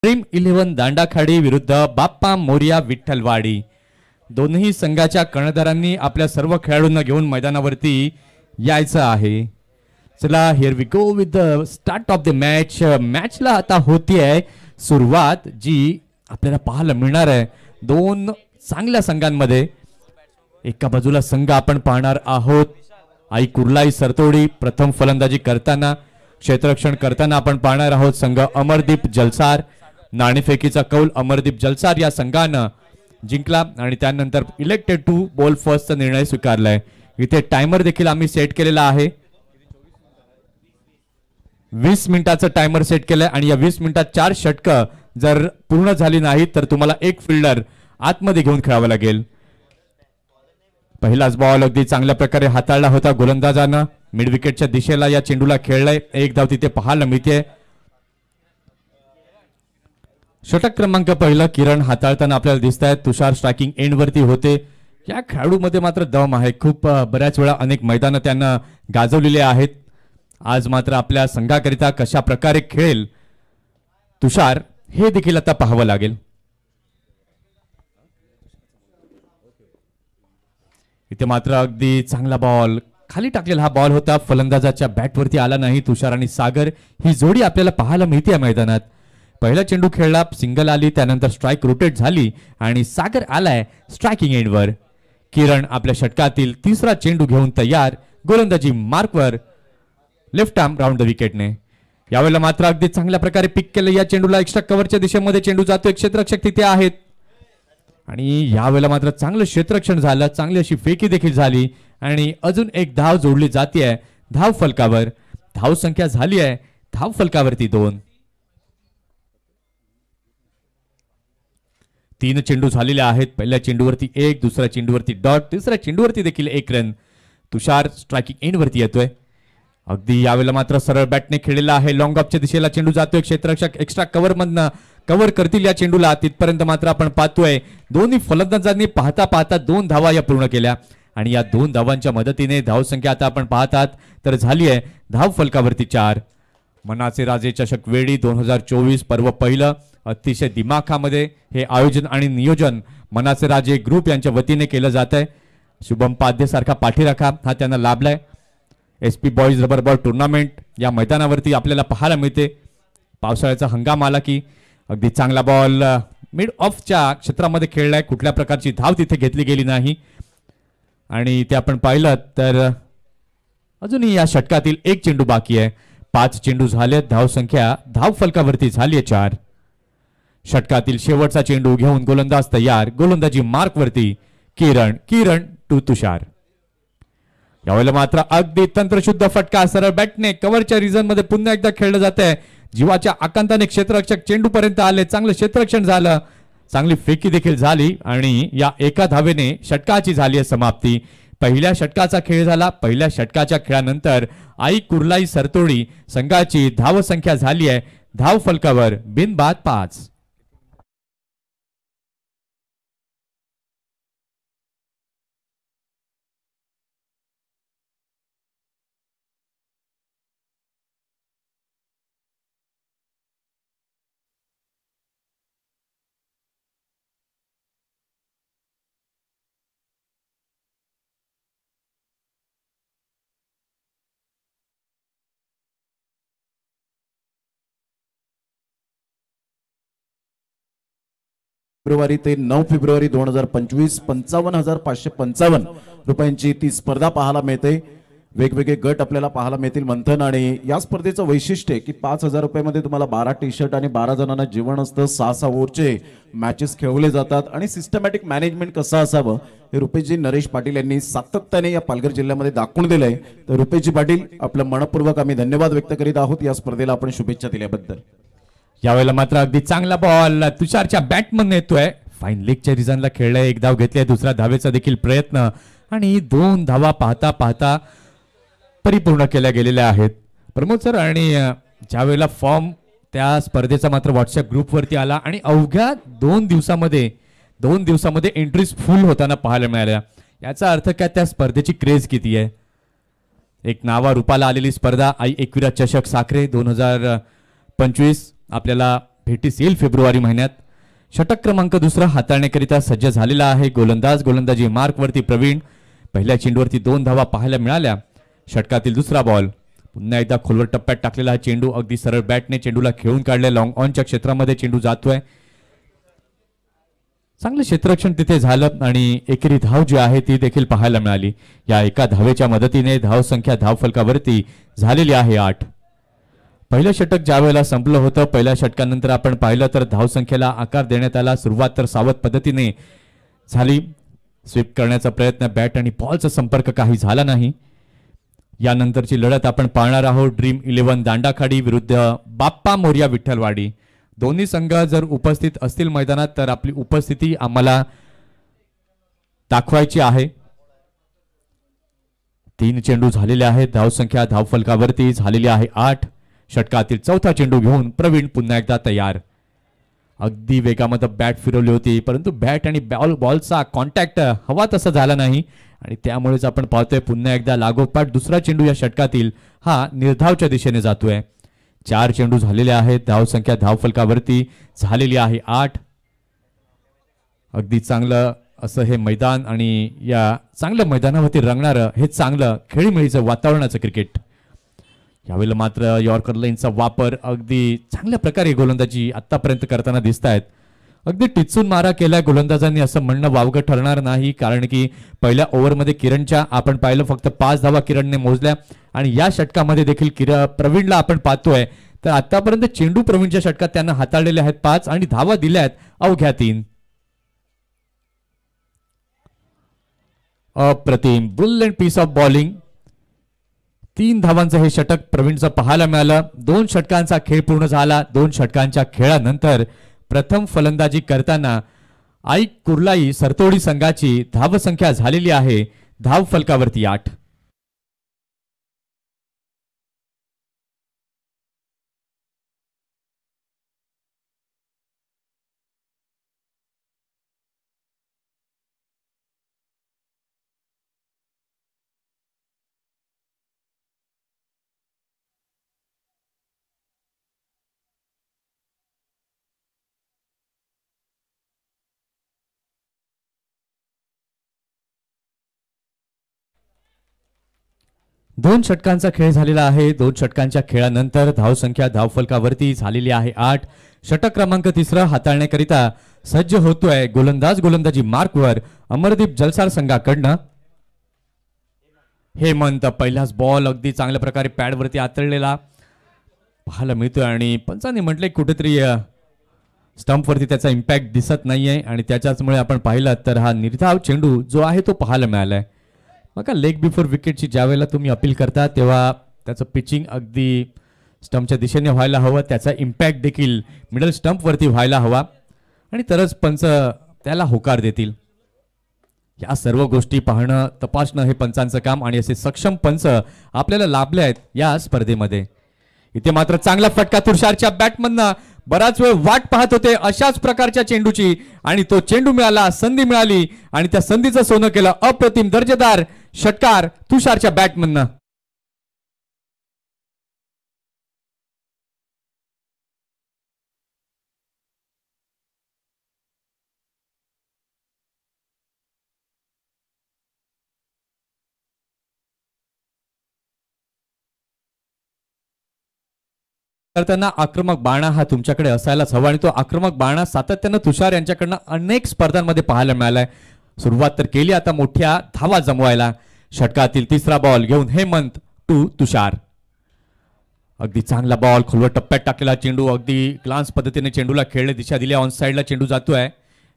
Dream 11 दांडाखाडी विरुद्ध बाप्पा मोरिया विठ्ठलवाडी। दोन्ही संघाच्या कर्णधारांनी आपल्या सर्व खेळाडूंना घेऊन मैदानावरती यायचं आहे। चला here we go with the start of the match. मॅचला आता होतीये सुरुवात, जी आपल्याला पाहायला मिळणार आहे दोन चांगल्या संघांमध्ये। एका बाजूला संघ आपण पाहणार आहोत आई कुर्लाई सरतोडी प्रथम फलंदाजी करताना, क्षेत्ररक्षण करताना आपण पाहणार आहोत संघ अमरदीप जलसार। नाणेफेकीचा कौल अमरदीप जलसार या संघानं जिंकला आणि त्यानंतर इलेक्टेड टू बॉल फर्स्टचा निर्णय स्वीकारलाय। इथे टायमर देखील आम्ही सेट केलेला आहे, 20 मिनिटाचं टायमर सेट केलंय आणि या 20 मिनिटात 4 षटकं जर पूर्ण झाली नाही तर तुम्हाला एक फिल्डर आतमध्ये घेऊन खेळावं लागेल। पहिलाच बॉल अगदी चांगल्या प्रकारे हाताळला होता गोलंदाजानं, मिड विकेटच्या दिशेला या चेंडूला खेळलाय। एक धाव तिथे पाहायला मिळते। षटक क्रमांक पहिला किरण हाताळताना आपल्याला दिसत आहे। तुषार स्ट्रायकिंग एंड वरती होते। या खेळाडूमध्ये मात्र दम आहे, खूप बऱ्याच वेळा अनेक मैदानं त्यांना गाजवलेले आहेत। आज मात्र आपल्या संघाकरिता कशा प्रकारे खेळेल तुषार हे देखील आता पाहावं लागेल। इथे मात्र अगदी चांगला बॉल खाली टाकलेला हा बॉल होता, फलंदाजाच्या बॅटवरती आला नाही। तुषार आणि सागर ही जोडी आपल्याला पाहायला मिळते या मैदानात। पहिला चेंडू खेळला, सिंगल आली, त्यानंतर स्ट्राइक रोटेट झाली आणि सागर आलाय स्ट्रायकिंग एंडवर। किरण आपल्या षटकातील तिसरा चेंडू घेऊन तयार, गोलंदाजी मार्कवर, लेफ्ट आर्म राऊंड द विकेटने। यावेळेला मात्र अगदी चांगल्या प्रकारे पिक केलं या चेंडूला, एक्स्ट्रा कव्हरच्या दिशेमध्ये चेंडू जातोय, क्षेत्ररक्षक तिथे आहेत आणि यावेळेला मात्र चांगलं क्षेत्ररक्षण झालं, चांगली अशी फेकी देखील झाली आणि अजून एक धाव जोडली जाते धाव फलकावर। धाव संख्या झाली आहे धाव फलकावरती 2। 3 चेंडू झालेले आहेत। पहिल्या चेंडूवरती 1, दुसऱ्या चेंडूवरती डॉट, तिसऱ्या चेंडूवरती देखील 1 रन। तुषार स्ट्रायकिंग एंड वरती येतोय। अगदी यावेळेला मात्र सरळ बॅटने खेळलेला आहे, लॉंग ऑफच्या दिशेला चेंडू जातोय, क्षेत्ररक्षक एक्स्ट्रा कव्हर मधनं कव्हर करतील या चेंडूला, तिथपर्यंत मात्र आपण पाहतोय दोन्ही फलंदाजांनी पाहता पाहता 2 धावा या पूर्ण केल्या आणि या 2 धावांच्या मदतीने धाव संख्या आता आपण पाहतात तर झाली आहे धाव फलकावरती 4। मनाचे राजे चषक वेळी 2024 पर्व पहिलं, अतिशय दिमाखामध्ये हे आयोजन आणि नियोजन मनाचे राजे ग्रुप यांच्या वतीने केलं जात आहे। शुभम पाध्ये सारखा पाठीराखा हा त्यांना लाभलाय। SP boys rubber ball tournament या मैदानावरती आपल्याला पाहायला मिळते। पावसाळ्याचा हंगाम आला की अगदी चांगला बॉल मिड ऑफच्या क्षेत्रामध्ये खेळलाय, कुठल्या प्रकारची धाव तिथे घेतली गेली नाही आणि ते आपण पाहिलं तर अजूनही या षटकातील 1 चेंडू बाकी आहे। 5 चेंडू झाले, धाव संख्या धाव फलकावरती झाली आहे 4। षटकातील शेवटचा चेंडू घेऊन गोलंदाज तयार, गोलंदाजी मार्क वरती किरण टू तुषार। यावेळेला मात्र अगदी तंत्रशुद्ध फटका सरळ बॅटने कव्हरच्या रिजन मध्ये पुन्हा एकदा खेळलं जात आहे। जीवाच्या आकांताने क्षेत्ररक्षक चेंडू पर्यंत आले, चांगलं क्षेत्ररक्षण झालं, चांगली फेकी देखील झाली आणि या एका धावेने षटकाची झाली आहे समाप्ती। पहिल्या षटकाचा खेळ झाला। पहिल्या षटकाच्या खेळानंतर आई कुर्लाई सरतोडी संघाची धाव संख्या झाली आहे धाव फलकावर बिनबाद 5। फेब्रुवारी ते 9 फेब्रुवारी 2025 55,555 रुपयांची ती स्पर्धा पाहायला मिळते। वेगवेगळे गट आपल्याला पाहायला मिळतील मंथन आणि या स्पर्धेचं वैशिष्ट्य आहे की 5,000 रुपयामध्ये तुम्हाला 12 टी-शर्ट आणि 12 जणांना जेवण असतं। 6 ओव्हरचे मॅचेस खेळवले जातात आणि सिस्टमॅटिक मॅनेजमेंट कसं असावं हे रुपेशजी नरेश पाटील यांनी सातत्याने या पालघर जिल्ह्यामध्ये दाखवून दिलंय। तर रुपेशजी पाटील आपलं मनपूर्वक आम्ही धन्यवाद व्यक्त करीत आहोत या स्पर्धेला आपण शुभेच्छा दिल्याबद्दल। यावेळेला मात्र अगदी चांगला बॉल तुषारच्या बॅटमधून येतोय, फाईन लेगच्या रिजनला खेळलाय, 1 धाव घेतली, दुसऱ्या धावेचा देखील प्रयत्न आणि 2 धावा पाहता पाहता परिपूर्ण केल्या गेलेल्या आहेत। प्रमोद सर आणि ज्या वेळेला फॉर्म त्या स्पर्धेचा मात्र व्हॉट्सअप ग्रुपवरती आला आणि अवघ्या 2 दिवसामध्ये एंट्रीज फुल होताना पाहायला मिळाल्या। याचा अर्थ काय त्या स्पर्धेची क्रेज किती आहे। एक नावा रूपाला आलेली स्पर्धा आई एकविरा चषक साखरे 2025 आपल्याला भेटीस येईल फेब्रुवारी महिन्यात. षटक क्रमांक दुसरा हाताळण्याकरिता सज्ज झालेला आहे गोलंदाज. गोलंदाजी मार्कवरती प्रवीण. पहिल्या चेंडूवरती 2 धावा पाहायला मिळाल्या. षटकातील दुसरा बॉल. पुन्हा एकदा खोलवर टप्प्यात टाकलेला हा चेंडू अगदी सरळ बॅटने चेंडूला खेळून काढले. लॉंग ऑनच्या क्षेत्रामध्ये चेंडू जातोय. चांगलं क्षेत्ररक्षण तिथे झालं आणि एकेरी धाव जी आहे ती देखील पाहायला मिळाली. या एका धावेच्या मदतीने धावसंख्या धावफलकावरती झालेली आहे 8. पहिलं षटक ज्या वेळेला संपलं होतं, पहिल्या षटकानंतर आपण पाहिलं तर धावसंख्येला आकार देण्यात आला. सुरुवात तर सावध पद्धतीने झाली. स्वीप करण्याचा प्रयत्न, बॅट आणि बॉलचा संपर्क काही झाला नाही. यानंतरची लढत आपण पाहणार आहोत. ड्रीम 11 दांडाखाडी विरुद्ध बाप्पा मोरया विठ्ठलवाडी. दोन्ही संघ जर उपस्थित असतील मैदानात तर आपली उपस्थिती आम्हाला दाखवायची आहे. 3 चेंडू झालेले आहेत. धावसंख्या धावफलकावरती झालेली आहे 8. षटकातील चौथा चेंडू घेऊन प्रवीण पुन्हा एकदा तयार. अगदी वेगामध्ये बॅट फिरवली होती, परंतु बॅट आणि बॉलचा कॉन्टॅक्ट हवा तसा झाला नाही आणि त्यामुळेच आपण पाहतोय पुन्हा एकदा लागोपाठ दुसरा चेंडू या षटकातील हा निर्धावच्या दिशेने जातोय. 4 चेंडू झालेले आहेत. धावसंख्या धावफलकावरती झालेली आहे 8. अगदी चांगलं असं हे मैदान आणि या चांगल्या मैदानावरती रंगणारं हे चांगलं खेळीमेळीचं वातावरणाचं क्रिकेट. यावेळेला मात्र यॉर्कर लाईनचा वापर अगदी चांगल्या प्रकारे गोलंदाजी आतापर्यंत करताना दिसत आहेत. अगदी टिचून मारा केलाय गोलंदाजांनी असं म्हणणं वावगं ठरणार नाही, कारण की पहिल्या ओव्हरमध्ये किरणच्या आपण पाहिलं फक्त 5 धावा किरणने मोजल्या आणि या षटकामध्ये देखील प्रवीणला आपण पाहतोय तर आतापर्यंत चेंडू प्रवीणच्या षटकात त्यांना हाताळलेले आहेत 5 आणि धावा दिल्या आहेत अवघ्या 3. अप्रतिम ब्रिलियंट पीस ऑफ बॉलिंग. 3 धावांचं हे षटक प्रवीणचं पाहायला मिळालं. 2 षटकांचा खेळ पूर्ण झाला. 2 षटकांच्या खेळानंतर प्रथम फलंदाजी करताना आई कुर्लाई सरतोडी संघाची धावसंख्या झालेली आहे धावफलकावरती 8. दोन षटकांचा खेळ झालेला आहे. 2 षटकांच्या खेळानंतर धावसंख्या धावफलकावरती झालेली आहे 8. षटक क्रमांक 3 हाताळण्याकरिता सज्ज होतोय गोलंदाज. गोलंदाजी मार्कवर अमरदीप जलसार संघाकडनं हेमंत. पहिलाच बॉल अगदी चांगल्या प्रकारे पॅडवरती आतळलेला पाहायला मिळतोय आणि पंचांनी म्हटले कुठेतरी स्टंपवरती त्याचा इम्पॅक्ट दिसत नाहीये आणि त्याच्याचमुळे आपण पाहिलं तर हा निर्धाव चेंडू जो आहे तो पाहायला मिळालाय. बघा लेग बिफोर विकेटची ज्या वेळेला तुम्ही अपील करता तेव्हा त्याचं पिचिंग अगदी स्टंपच्या दिशेने व्हायला हवं. त्याचा इम्पॅक्ट देखील मिडल स्टंपवरती व्हायला हवा आणि तरच पंच त्याला होकार देतील. या सर्व गोष्टी पाहणं तपासणं हे पंचांचं काम आणि असे सक्षम पंच आपल्याला लाभले आहेत या स्पर्धेमध्ये. इथे मात्र चांगला फटका तुषारच्या बॅटमधनं. बराच वेळ वाट पाहत होते अशाच प्रकारच्या चेंडूची आणि तो चेंडू मिळाला, संधी मिळाली आणि त्या संधीचं सोनं केलं. अप्रतिम दर्जेदार षटकार तुषारच्या बॅटमधनं. करताना आक्रमक बाणा हा तुमच्याकडे असायलाच हवा आणि तो आक्रमक बाणा सातत्यानं तुषार यांच्याकडनं अनेक स्पर्धांमध्ये पाहायला मिळालाय. सुरुवात तर केली आता मोठ्या धावा जमवायला. षटकातील 3रा बॉल घेऊन हेमंत टू तुषार. अगदी चांगला बॉल खोलवर टप्प्यात टाकलेला चेंडू अगदी ग्लान्स पद्धतीने चेंडूला खेळले दिशा दिली. ऑन साइडला चेंडू जातोय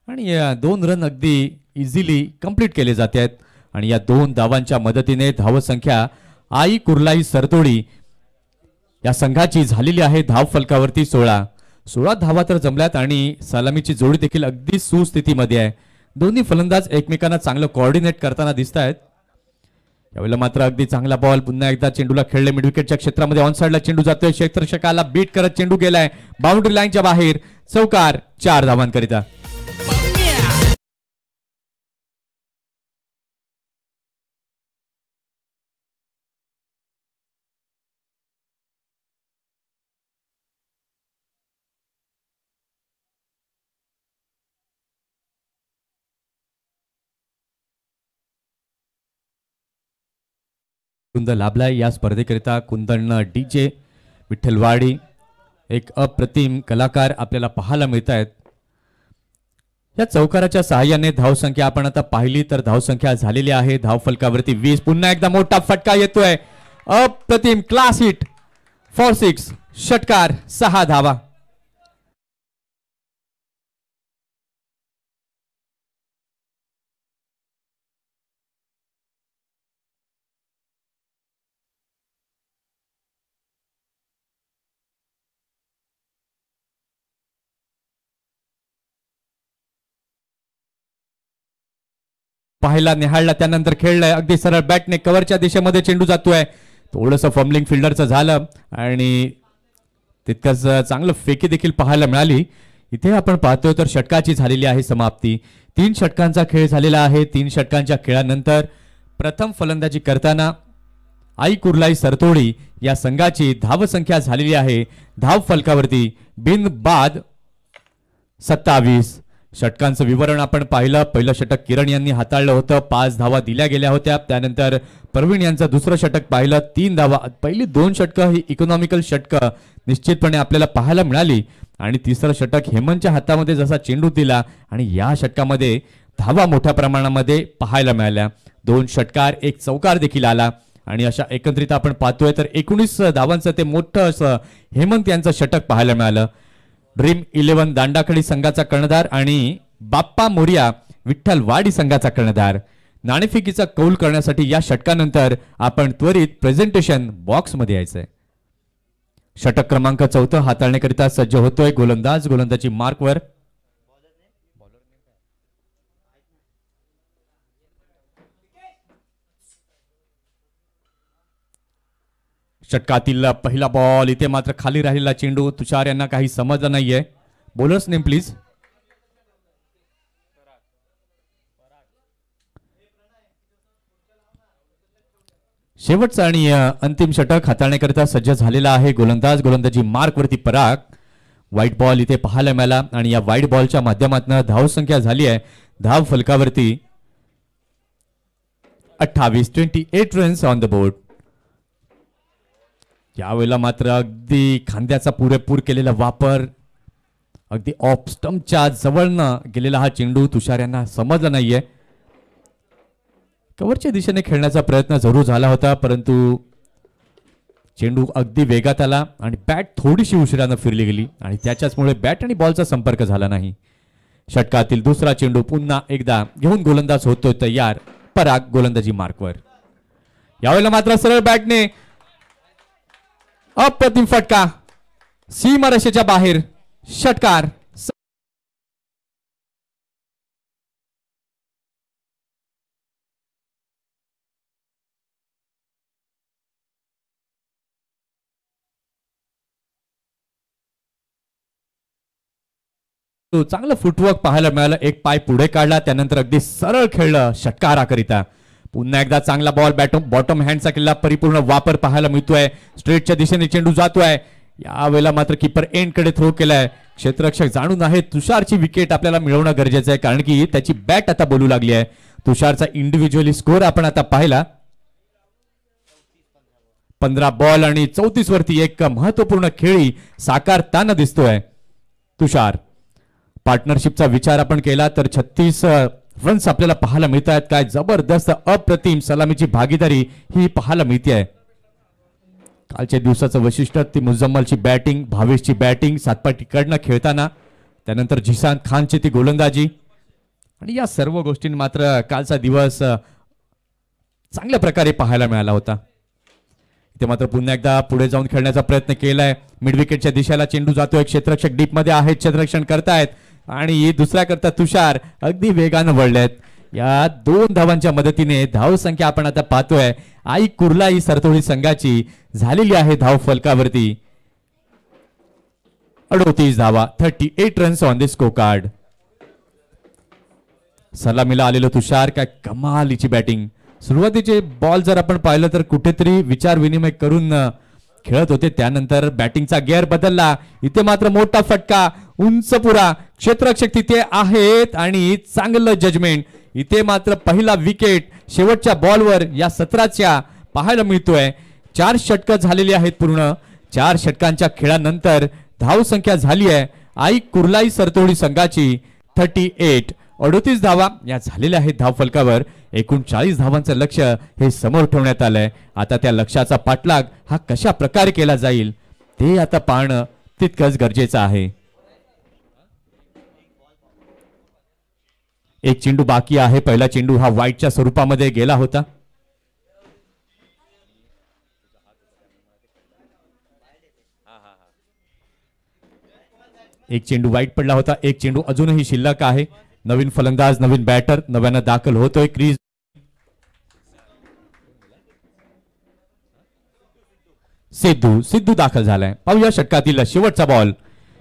आणि 2 रन अगदी इझिली कंप्लीट केले जात आहेत आणि या 2 धावांच्या मदतीने धावसंख्या आई कुर्लाई सरतोडी या संघाची झालेली आहे धावफलकावरती 16 धावा तर जमल्यात आणि सलामीची जोडी देखील अगदी सुस्थितीमध्ये आहे. दोन्ही फलंदाज एकमेकांना चांगलं कोऑर्डिनेट करताना दिसत आहेत. यावेळेला मात्र अगदी चांगला बॉल पुन्हा एकदा चेंडूला खेळले मिड विकेटच्या क्षेत्रामध्ये. ऑन साइडला चेंडू जातोय. क्षेत्ररक्षकाला बीट करत चेंडू गेलाय बाउंड्री लाईनच्या बाहेर. चौकार 4 धावांकरिता. कुंद लाभलाय या स्पर्धेकरिता कुंदन डीजे विठ्ठलवाडी एक अप्रतिम कलाकार आपल्याला पाहायला मिळत आहेत. या चौकाराच्या सहाय्याने धावसंख्या आपण आता पाहिली तर धावसंख्या झालेली आहे धावफलकावरती 20. पुन्हा एकदा मोठा फटका येतोय अप्रतिम क्लास हिट फॉर 6 षटकार 6 धावा. पाहिला निहाळला त्यानंतर खेळलाय अगदी सरळ बॅटने कव्हरच्या दिशेमध्ये चेंडू जातोय. थोडंसं फंबलिंग फिल्डरचं झालं आणि तितकंच चांगलं फेकी देखील पाहायला मिळाली. इथे आपण पाहतोय तर षटकाची झालेली आहे समाप्ती. 3 षटकांचा खेळ झालेला आहे. 3 षटकांच्या खेळानंतर प्रथम फलंदाजी करताना आई कुर्लाई सरतोडी या संघाची धावसंख्या झालेली आहे धाव फलकावरती बिनबाद 27. षटकांचं विवरण आपण पाहिलं. पहिलं षटक किरण यांनी हाताळलं होतं 5 धावा दिल्या गेल्या होत्या. त्यानंतर प्रवीण यांचं दुसरं षटक पाहिलं 3 धावा. पहिली 2 षटकं ही इकॉनॉमिकल षटकं निश्चितपणे आपल्याला पाहायला मिळाली आणि तिसरं षटक हेमंतच्या हातामध्ये जसा चेंडू दिला आणि या षटकामध्ये धावा मोठ्या प्रमाणामध्ये पाहायला मिळाल्या. 2 षटकार 1 चौकार देखील आला आणि अशा एकत्रित आपण पाहतोय तर 19 धावांचं ते मोठं असं हेमंत यांचं षटक पाहायला मिळालं. ड्रीम 11 दांडाखडी संघाचा कर्णधार आणि बाप्पा मोरिया विठ्ठलवाडी संघाचा कर्णधार. नाणेफेकीचा कौल करण्यासाठी या षटकानंतर आपण त्वरित प्रेझेंटेशन बॉक्समध्ये यायचंय. षटक क्रमांक 4 हाताळण्याकरिता सज्ज होतोय गोलंदाज. गोलंदाजी मार्कवर. षटकातील पहिला बॉल. इथे मात्र खाली राहिलेला चेंडू तुषार यांना काही समजलं नाहीये. Bowlers name please. शेवटचा आणि अंतिम षटक हाताळण्याकरिता सज्ज झालेला आहे गोलंदाज. गोलंदाजी मार्क वरती पराग. व्हाईट बॉल इथे पाहायला मिळाला आणि या व्हाईट बॉलच्या माध्यमातून धावसंख्या झाली आहे धाव फलकावरती 28. 28 रन्स ऑन द बोर्ड. यावेळेला मात्र अगदी खांद्याचा पुरेपूर केलेला वापर. अगदी ऑफ स्टंपच्या जवळनं गेलेला हा चेंडू तुषार यांना समजला नाहीये. कव्हरच्या दिशेने खेळण्याचा प्रयत्न जरूर झाला होता परंतु चेंडू अगदी वेगात आला आणि बॅट थोडीशी उशिरानं फिरली गेली आणि त्याच्याचमुळे बॅट आणि बॉलचा संपर्क झाला नाही. षटकातील दुसरा चेंडू पुन्हा एकदा घेऊन गोलंदाज होतोय तयार. पराग. गोलंदाजी मार्कवर. यावेळेला मात्र सरळ बॅटने अप्रतिम फटका सीमारेषेच्या बाहेर. षटकार. चांगलं फुटवर्क पाहायला मिळालं. एक पाय पुढे काढला त्यानंतर अगदी सरळ खेळलं षटकाराकरिता. पुन्हा एकदा चांगला बॉल बॉटम हँडचा केलेला परिपूर्ण वापर पाहायला मिळतोय. स्ट्रेटच्या दिशेने चेंडू जातोय. यावेळेला मात्र कीपर एंड कडे थ्रो केलाय. क्षेत्ररक्षक जाणून आहे तुषारची विकेट आपल्याला मिळवणं गरजेचं आहे कारण की त्याची बॅट आता बोलू लागली आहे. तुषारचा इंडिव्हिज्युअली स्कोर आपण आता पाहिला. 15 बॉल आणि 34 वरती एक महत्वपूर्ण खेळी साकारताना दिसतोय तुषार. पार्टनरशिपचा विचार आपण केला तर 36 रन्स आपल्याला पाहायला मिळत आहेत. काय जबरदस्त अप्रतिम सलामीची भागीदारी ही पाहायला मिळते. कालच्या दिवसाचं वैशिष्ट्य ती मुझम्मलची बॅटिंग, भावेशची बॅटिंग सातपाटीकडनं खेळताना, त्यानंतर झिशान खानची ती गोलंदाजी आणि या सर्व गोष्टी मात्र कालचा दिवस चांगल्या प्रकारे पाहायला मिळाला होता. इथे मात्र पुन्हा एकदा पुढे जाऊन खेळण्याचा प्रयत्न केलाय. मिड विकेटच्या दिशेला चेंडू जातोय. क्षेत्ररक्षक डीप मध्ये आहेत, क्षेत्ररक्षण करतायत आणि दुसऱ्या करता तुषार अगदी वेगानं वळलेत. या 2 धावांच्या मदतीने धाव संख्या आपण आता पाहतोय आई कुर्लाई सरतोडी संघाची झालेली आहे धाव फलकावरती 38 धावा. 38 runs on the score card. सलामीला आलेलं तुषार काय कमालीची बॅटिंग. सुरुवातीचे बॉल जर आपण पाहिलं तर कुठेतरी विचार विनिमय करून खेळत होते, त्यानंतर बॅटिंगचा गिअर बदलला. इथे मात्र मोठा फटका उंच पुरा, क्षेत्ररक्षक तिथे आहेत आणि चांगलं जजमेंट. इथे मात्र पहिला विकेट शेवटच्या बॉलवर या सत्राच्या पाहायला मिळतोय. 4 षटकं झालेली आहेत पूर्ण. 4 षटकांच्या खेळानंतर धाव संख्या झाली आहे आई कुर्लाई सरतोडी संघाची 38. 38 धावा या झालेल्या आहेत धाव फलकावर. एकूण 40 धावांचं लक्ष्य हे समोर ठेवण्यात आलंय. आता त्या लक्ष्याचा पाठलाग हा कशा प्रकारे केला जाईल ते आता पाहणं तितकंच गरजेचं आहे. एक चेंडू बाकी आहे. पहिला चेंडू हा वाईटच्या स्वरूपामध्ये गेला होता. एक चेंडू वाईट पडला होता. एक चेंडू अजूनही शिल्लक आहे. नवीन फलंदाज नवीन बॅटर नव्यानं दाखल होतोय क्रीज. सिद्धू दाखल झालाय. पाहूया षटकातील शेवटचा बॉल.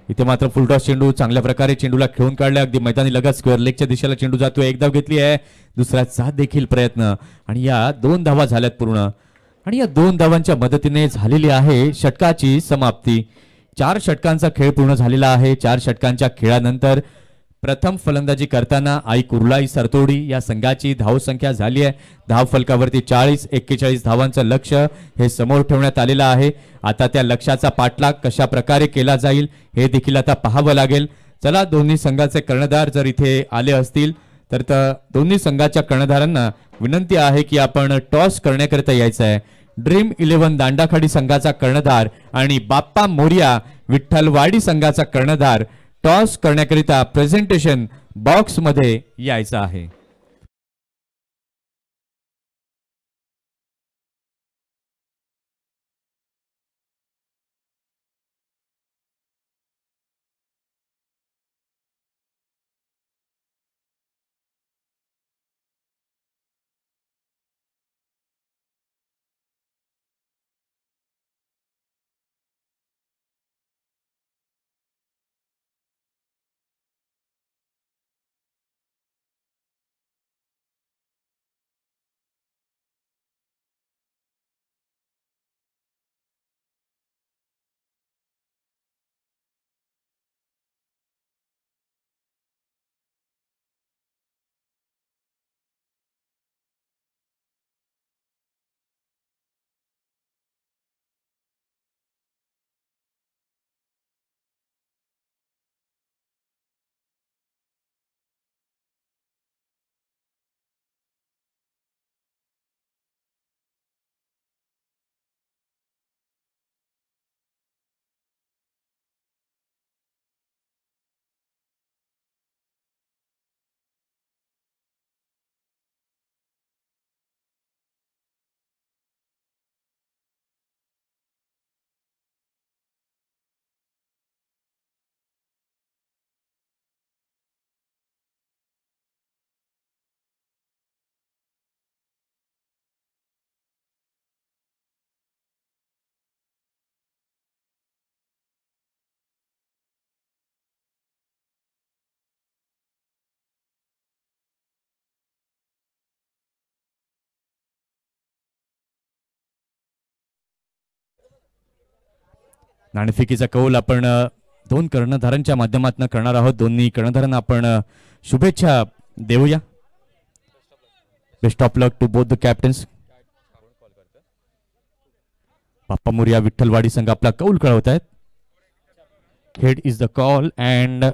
इथे मात्र फुलटॉस चेंडू चांगल्या प्रकारे चेंडूला खेळून काढलाय. अगदी मैदानी लगत स्क्वेअर लेगच्या दिशेला चेंडू जातोय. एक धाव घेतली आहे. दुसऱ्याचा देखील प्रयत्न आणि या 2 धावा झाल्यात पूर्ण. आणि या 2 धावांच्या मदतीने झालेली आहे षटकाची समाप्ती. 4 षटकांचा खेळ पूर्ण झालेला आहे. 4 षटकांच्या खेळानंतर प्रथम फलंदाजी करताना आई कुर्लाई सरतोडी या संघाची धावसंख्या झाली आहे. धाव फलकावरती 40-41 धावांचं लक्ष्य हे समोर ठेवण्यात आलेलं आहे. आता त्या लक्ष्याचा पाठलाग कशा प्रकारे केला जाईल हे देखील आता पाहावं लागेल. चला दोन्ही संघाचे कर्णधार जर इथे आले असतील तर दोन्ही संघाच्या कर्णधारांना विनंती आहे की आपण टॉस करण्याकरिता यायचं आहे. ड्रीम 11 दांडाखाडी संघाचा कर्णधार आणि बाप्पा मोरिया विठ्ठलवाडी संघाचा कर्णधार टॉस करण्याकरिता प्रेझेंटेशन बॉक्स मध्ये यायचं आहे. नाणेफेकीचा कौल आपण 2 कर्णधारांच्या माध्यमातून करणार आहोत. दोन्ही कर्णधारांना आपण शुभेच्छा देऊया. Best of luck to both the captains. Bappa Morya Vitthalwadi संघ आपला कौल कळवत आहेत. Head is the call and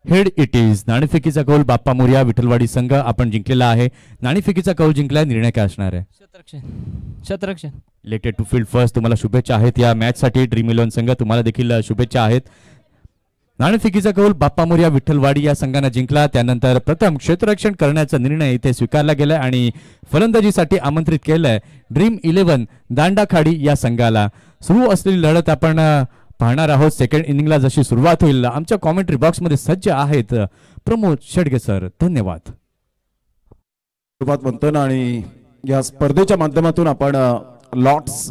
head it is. नाणेफेकीचा कौल बाप्पा मोरिया विठ्ठलवाडी संघ आपण जिंकलेला आहे. नाणेफेकीचा कौल जिंकलाय. निर्णय काय असणार आहे? शतरक्षण. Elected to field first. तुम्हाला शुभेच्छा आहेत या मॅच साठी. ड्रीम 11 संघ तुम्हाला देखील शुभेच्छा आहेत. नाणेफेकीचा कौल बाप्पा मोरिया विठ्ठलवाडी या संघाने जिंकला. त्यानंतर प्रथम क्षेत्ररक्षण करण्याचा निर्णय इथे स्वीकारला गेलाय आणि फलंदाजीसाठी आमंत्रित केलंय ड्रीम 11 दांडाखाडी या संघाला. सुरू असलेली लढत आपण पाहणार आहोत. सेकंड इनिंगला जशी सुरुवात होईल आमच्या कॉमेंट्री बॉक्स मध्ये सज्ज आहेत प्रमोद शेडगे सर. धन्यवाद. सुरुवात म्हणतो ना आणि या स्पर्धेच्या माध्यमातून आपण लॉट्स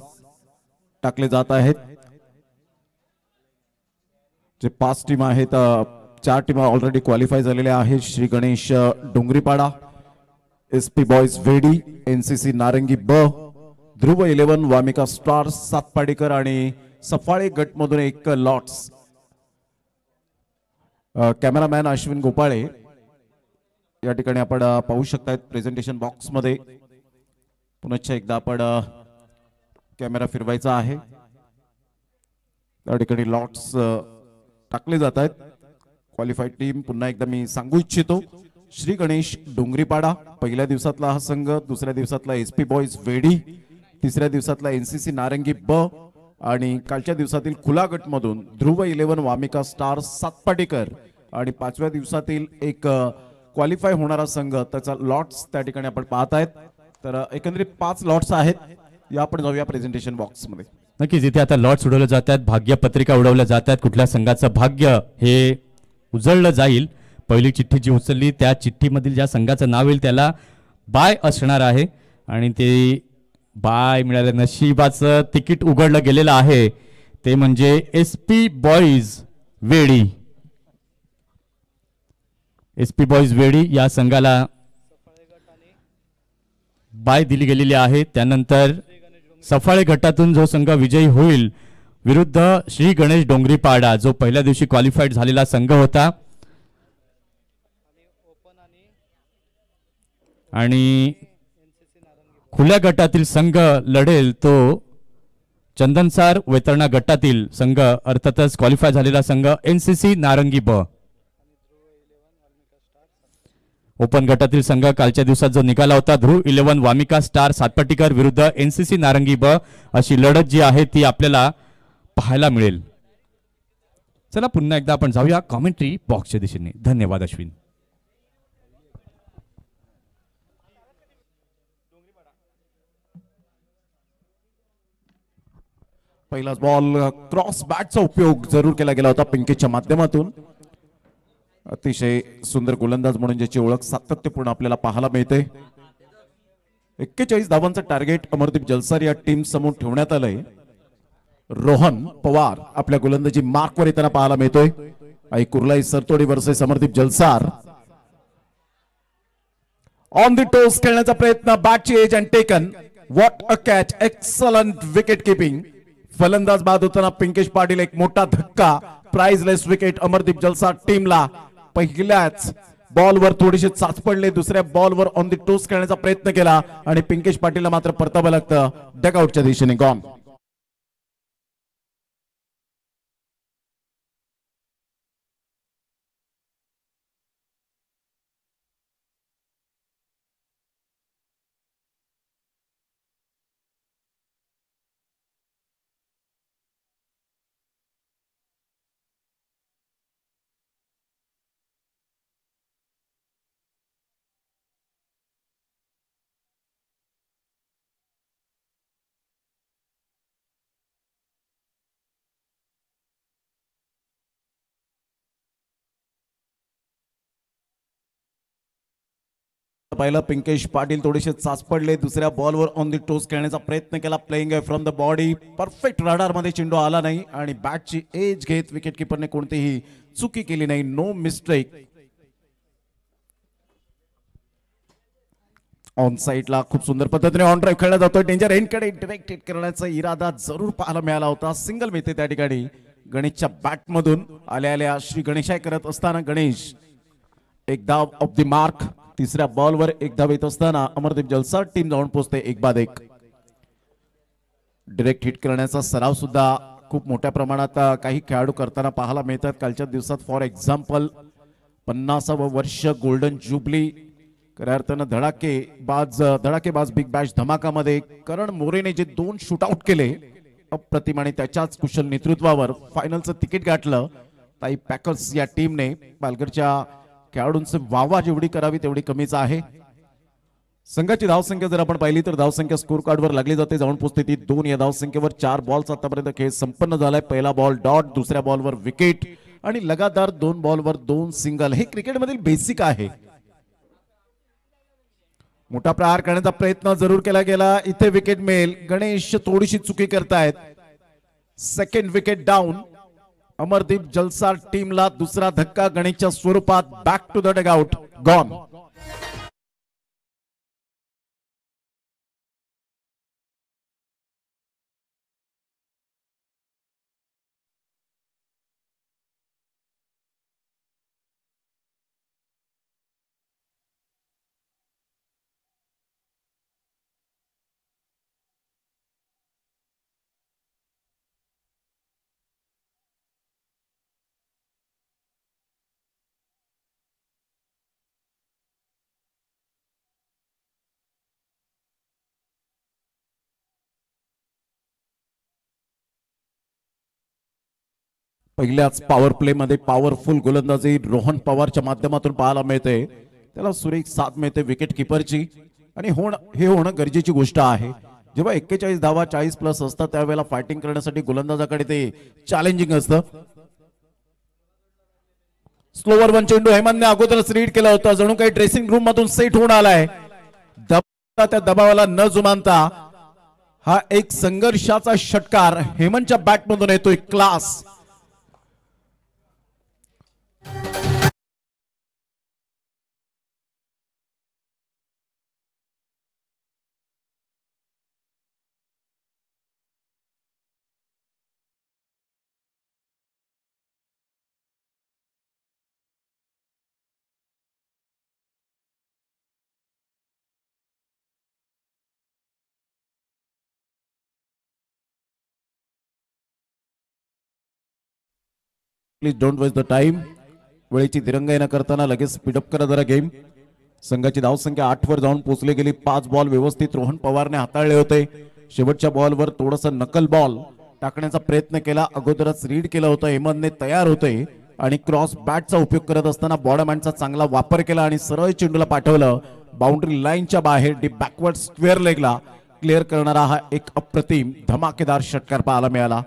टाकले जात आहेत. जे 5 टीम आहेत 4 टीम ऑलरेडी क्वालिफाय झालेल्या आहेत. श्री गणेश डोंगरीपाडा, SP बॉयज वेडी, NCC नारंगी ब, ध्रुव 11, वामिका स्टार्स सातपाडीकर आणि सफाळे गट मधून 1 लॉट्स. कॅमेरामॅन अश्विन गोपाळे या ठिकाणी आपण पाहू शकतायत प्रेझेंटेशन बॉक्स मध्ये. पुनश्च एकदा आपण कॅमेरा फिरवायचा आहे. त्या ठिकाणी लॉट्स टाकले जात आहेत. क्वालिफाईड टीम पुन्हा एकदा मी सांगू इच्छितो, श्री गणेश डोंगरीपाडा पहिल्या दिवसातला हा संघ, दुसऱ्या दिवसातला SP बॉईज वेडी, तिसऱ्या दिवसातला NCC नारंगी ब आणि कालच्या दिवसातील खुला गट मधून ध्रुव 11 वामिका स्टार सातपाटीकर आणि पाचव्या दिवसातील एक क्वालिफाय होणारा संघ त्याचा लॉट्स त्या ठिकाणी आपण पाहत आहेत. तर एकंदरीत 5 लॉट्स आहेत. या आपण जाऊया प्रेझेंटेशन बॉक्स मध्ये. नक्कीच इथे आता लॉट्स उडवले जात आहेत, भाग्य पत्रिका उडवल्या जात आहेत. कुठल्या संघाचं भाग्य हे उजळलं जाईल, पहिली चिठ्ठी जी उचलली त्या चिठ्ठीमधील ज्या संघाचं नाव येईल त्याला बाय असणार आहे आणि ते बाय मिळालं. नशिबाचं तिकीट उघडलं गेलेलं आहे ते म्हणजे SP बॉईज वेडी. SP बॉईज वेडी या संघाला बाय दिली गेलेली आहे. त्यानंतर सफाळे गटातून जो संघ विजयी होईल विरुद्ध श्री गणेश डोंगरीपाडा जो पहिल्या दिवशी क्वालिफाईड झालेला संघ होता आणि खुल्या गटातील संघ लढेल तो चंदनसार वेतरणा गटातील संघ, अर्थातच क्वालिफाय झालेला संघ NCC नारंगी ब. ओपन गटातील संघ कालच्या दिवसात जो निघाला होता ध्रुव 11 वामिका स्टार सातपाटीकर विरुद्ध NCC नारंगी ब, अशी लढत जी आहे ती आपल्याला पाहायला मिळेल. चला पुन्हा एकदा आपण जाऊया कॉमेंट्री बॉक्सच्या दिशेने. धन्यवाद अश्विन. पहिलाच बॉल क्रॉस बॅटचा उपयोग जरूर केला गेला होता पिंकेच्या माध्यमातून. अतिशय सुंदर गोलंदाज म्हणून ज्याची ओळख सातत्यपूर्ण आपल्याला पाहायला मिळते. 41 धावांचं टार्गेट अमरदीप जलसार या टीम समोर ठेवण्यात आलंय. रोहन पवार आपल्या गोलंदाजी मार्कवर येताना पाहायला मिळतोय. Aai Kurlai Sartodi versus Amardeep Jalsar. On the toss खेळण्याचा प्रयत्न, बॅटची edge and taken. What a catch, excellent wicket keeping. फलंदाज बाद होताना पिंकेश पाटील, एक मोठा धक्का. प्राइजलेस विकेट अमरदीप जलसार टीमला. पहिल्याच बॉलवर थोडीशी चाच पडले, दुसऱ्या बॉलवर ऑन द टोस खेळण्याचा प्रयत्न केला आणि पिंकेश पाटीलला मात्र परतावं लागतं डगआउटच्या दिशेने. गॉन. पहिला पिंकेश पाटील थोडेसे चाच पडले, दुसऱ्या बॉलवर ऑन द टोस खेळण्याचा प्रयत्न केला. Playing from the body, perfect radar मध्ये चेंडू आला नाही आणि बॅटची एज घेत विकेट किपरने कोणतीही चुकी केली नाही. No mistake. ऑन साइडला खूप सुंदर पद्धतीने ऑन ड्राईव्ह खेळला जातोय. डेंजर एंडकडे डायरेक्ट हिट करण्याचा इरादा जरूर पाहायला मिळाला होता. सिंगल मिळते त्या ठिकाणी गणेशच्या बॅट मधून. आल्या आल्या श्री गणेशाय करत असताना गणेश एक धाव ऑफ द मार्क. तिसऱ्या बॉलवर एक धाव येत असताना अमरदीप जलसार टीम जाऊन पोहोचते 1-1. डायरेक्ट हिट करण्याचा सराव सुद्धा खूप मोठ्या प्रमाणात काही खेळाडू करताना पाहायला मिळतात. कालच्या दिवसात फॉर एक्झाम्पल 50वे वर्ष गोल्डन जुबली, खऱ्या अर्थानं धडाकेबाज बिग बॅश धमाकामध्ये करण मोरेने जे 2 शूटआउट केले अप्रतिम आणि त्याच्याच कुशल नेतृत्वावर फायनलचं तिकीट गाठलं. ताई पॅकर्स या टीमने पालघरच्या खेळाडूंचे वावा जेवढी करावी तेवढी कमीच आहे. संघाची धावसंख्या जर आपण पाहिली तर धावसंख्या स्कोर कार्डवर लागली जाते, जाऊन पोहोचते ती 2. या धावसंख्येवर 4 बॉल्स आतापर्यंत खेळ संपन्न झालाय. पहिला बॉल डॉट, दुसऱ्या बॉलवर विकेट आणि लगातार 2 बॉलवर 2 सिंगल. हे क्रिकेटमधील बेसिक आहे. मोठा प्रहार करण्याचा प्रयत्न जरूर केला गेला. इथे विकेट मिळेल. गणेश थोडीशी चुकी करतायत. Second wicket down. Amardeep Jalsar टीमला दुसरा धक्का गणेशच्या स्वरूपात. Back to the dugout. Gone. पहिल्याच पॉवर प्ले मध्ये पॉवरफुल गोलंदाजी रोहन पवारच्या माध्यमातून पाहायला मिळते. त्याला सुरेख साथ मिळते विकेट किपरची आणि हे होणं गरजेची गोष्ट आहे. जेव्हा 41 धावा 40 प्लस असतात त्यावेळेला फायटिंग करण्यासाठी गोलंदाजाकडे ते चॅलेंजिंग असतं. स्लोवर वन चेंडू हेमंतने अगोदरच रीड केला होता. जणू काही ड्रेसिंग रूम मधून सेट होऊन आलाय. त्या दबावाला न जुमानता हा एक संघर्षाचा षटकार हेमंतच्या बॅट मधून येतोय. Class. Please don't waste the time. वेळेची दिरंगाई न करताना लगेच स्पीडअप करा जरा गेम. संघाची धावसंख्या 8 वर जाऊन पोहोचली गेली. 5 बॉल व्यवस्थित रोहन पवारने हाताळले होते. शेवटच्या बॉलवर थोडासा नकल बॉल टाकण्याचा प्रयत्न केला. अगोदरच रीड केलं होतं. हेमंतने तयार होते आणि क्रॉस बॅटचा उपयोग करत असताना बॉडमॅनचा चांगला वापर केला आणि सरळ चेंडूला पाठवलं. बाउंड्री लाईनच्या बाहेर डीप बॅकवर्ड स्क्वेअर लेगला क्लिअर करणारा हा एक अप्रतिम धमाकेदार षटकार पाहायला मिळाला.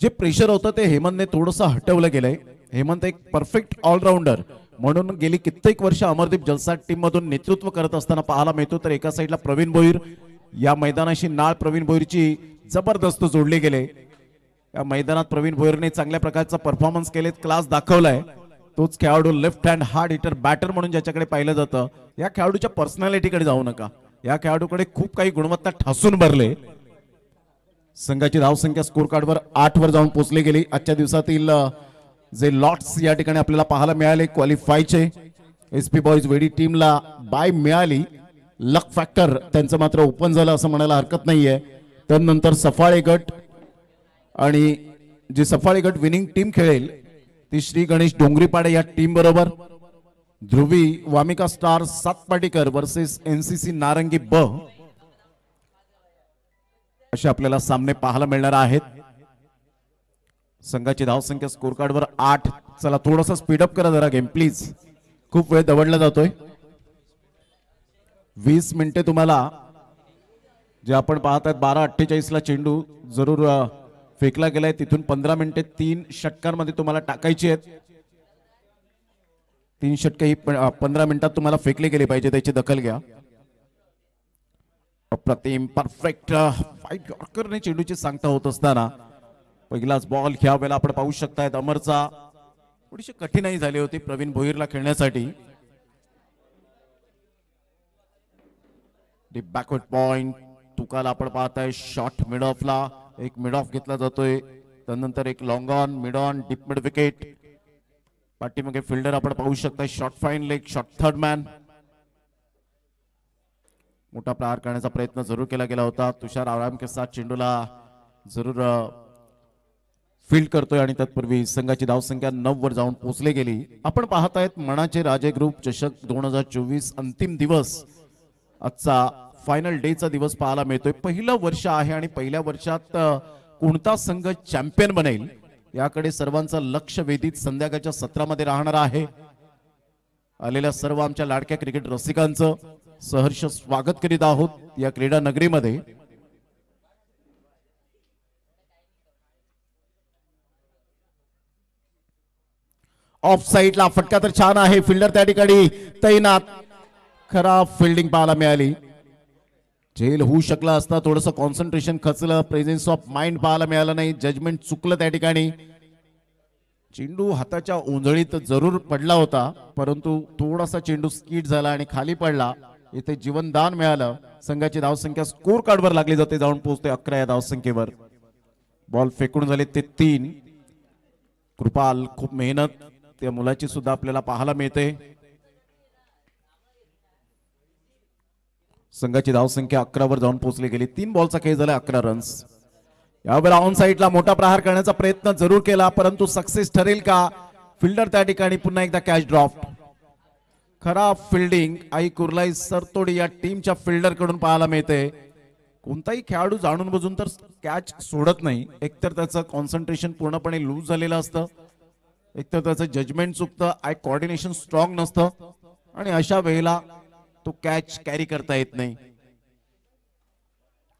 जे प्रेशर होतं ते हेमंतने थोडंसं हटवलं गेलंय. हेमंत एक परफेक्ट ऑलराऊंडर म्हणून गेली कित्येक वर्ष अमरदीप जलसाट टीम मधून नेतृत्व करत असताना पाहायला मिळतो. तर एका साईडला प्रवीण भोईर, या मैदानाशी नाळ प्रवीण भोईरची जबरदस्त जोडली गेले. या मैदानात प्रवीण भोईरने चांगल्या प्रकारचा परफॉर्मन्स केले, क्लास दाखवलाय. तोच खेळाडू left hand hard hitter batter म्हणून ज्याच्याकडे पाहिलं जातं. या खेळाडूच्या पर्सनॅलिटीकडे जाऊ नका. या खेळाडूकडे खूप काही गुणवत्ता ठासून भरले. संघाची धावसंख्या स्कोर कार्डवर 8 वर जाऊन पोहोचली गेली. आजच्या दिवसातील जे लॉट्स या ठिकाणी आपल्याला पाहायला मिळाले क्वालिफायचे. एसपी बॉईज वेडी टीमला बाय मिळाली. लक फॅक्टर त्यांचं मात्र ओपन झालं असं म्हणायला हरकत नाहीये. त्यानंतर सफाळे गट आणि जी सफाळे गट विनिंग टीम खेळेल ती श्री गणेश डोंगरीपाडे या टीम बरोबर. ध्रुवी वामिका स्टार सातपाटीकर वर्सेस एनसीसी नारंगी ब असे आपल्याला सामने पाहायला मिळणार आहेत. संघाची धावसंख्या स्कोर कार्डवर 8. चला थोडासा स्पीडअप करा जरा गेम प्लीज. खूप वेळ दवडला जातोय. 20 मिनिटे तुम्हाला जे आपण पाहत आहेत 12:48 ला चेंडू जरूर फेकला गेलाय. तिथून 15 मिनिटे 3 षटकांमध्ये तुम्हाला टाकायची आहेत. 3 षटके ही 15 मिनिटात तुम्हाला फेकले गेले पाहिजे, त्याची दखल घ्या. अप्रतिम परफेक्ट फाईट यॉर्करने चेंडूची सांगता होत असताना पहिलाच बॉल ह्या वेळेला आपण पाहू शकतायत. अमरचा थोडीशी कठीणाई झाली होती प्रवीण भोईरला खेळण्यासाठी. डीप बॅकवर्ड पॉइंट तुकाला आपण पाहताय. शॉर्ट मिड ऑफला एक मिड ऑफ घेतला जातोय. त्यानंतर एक long on mid on deep mid wicket. पाठीमागे फिल्डर आपण पाहू शकता. Short fine leg short third man. मोठा प्रहार करण्याचा प्रयत्न जरूर केला गेला होता. तुषार आराम के साथ चेंडूला जरूर फील्ड करतोय आणि तत्पूर्वी संघाची धावसंख्या 9 वर जाऊन पोहोचली गेली. आपण पाहतायत मनाचे राजे ग्रुप चषक 2024 अंतिम दिवस. आजचा फायनल डे चा दिवस पाहायला मिळतोय. पहिलं वर्ष आहे आणि पहिल्या वर्षात कोणता संघ चॅम्पियन बनेल याकडे सर्वांचं लक्ष वेधित संध्याकाळच्या सत्रामध्ये राहणार आहे. आलेल्या सर्व आमच्या लाडक्या क्रिकेट रसिकांचं सहर्ष स्वागत करीत आहोत या क्रीडा नगरीमध्ये. ऑफ साइडला फटका तर छान आहे. फिल्डर त्या ठिकाणी तैनात. खराब फिल्डिंग पाहायला मिळाली. झेल होऊ शकला असता. थोडंसं कॉन्सन्ट्रेशन खचलं. प्रेझेन्स ऑफ माइंड पाहायला मिळालं नाही. जजमेंट चुकलं त्या ठिकाणी. चेंडू हाताच्या उंजळीत जरूर पडला होता परंतु थोडासा चेंडू स्किड झाला आणि खाली पडला. इथे जीवनदान मिळालं. संघाची धावसंख्या स्कोर कार्डवर लागली जाते. जाऊन पोहोचते 11 या धावसंख्येवर. बॉल फेकून झाले ते 3. कृपाल खूप मेहनत त्या मुलाची सुद्धा आपल्याला पाहायला मिळते. संघाची धावसंख्या 11 वर जाऊन पोहोचली गेली. 3 बॉलचा खेळ झाला 11 रन्स. यावेळेला ऑन साइडला मोठा प्रहार करण्याचा प्रयत्न जरूर केला परंतु सक्सेस ठरेल का. फिल्डर त्या ठिकाणी पुन्हा एकदा कॅच ड्रॉप. खराब फिल्डिंग आई कुर्लाई सरतोडी या टीमच्या फिल्डर कडून पाहायला मिळते. कोणताही खेळाडू जाणून बुजून तर कॅच सोडत नाही. एकतर त्याचं कॉन्सन्ट्रेशन पूर्णपणे लूज झालेलं असतं, एकतर त्याचं जजमेंट चुकतं, आय कोऑर्डिनेशन स्ट्रॉंग नसतं आणि अशा वेळेला तो कॅच कॅरी करता येत नाही.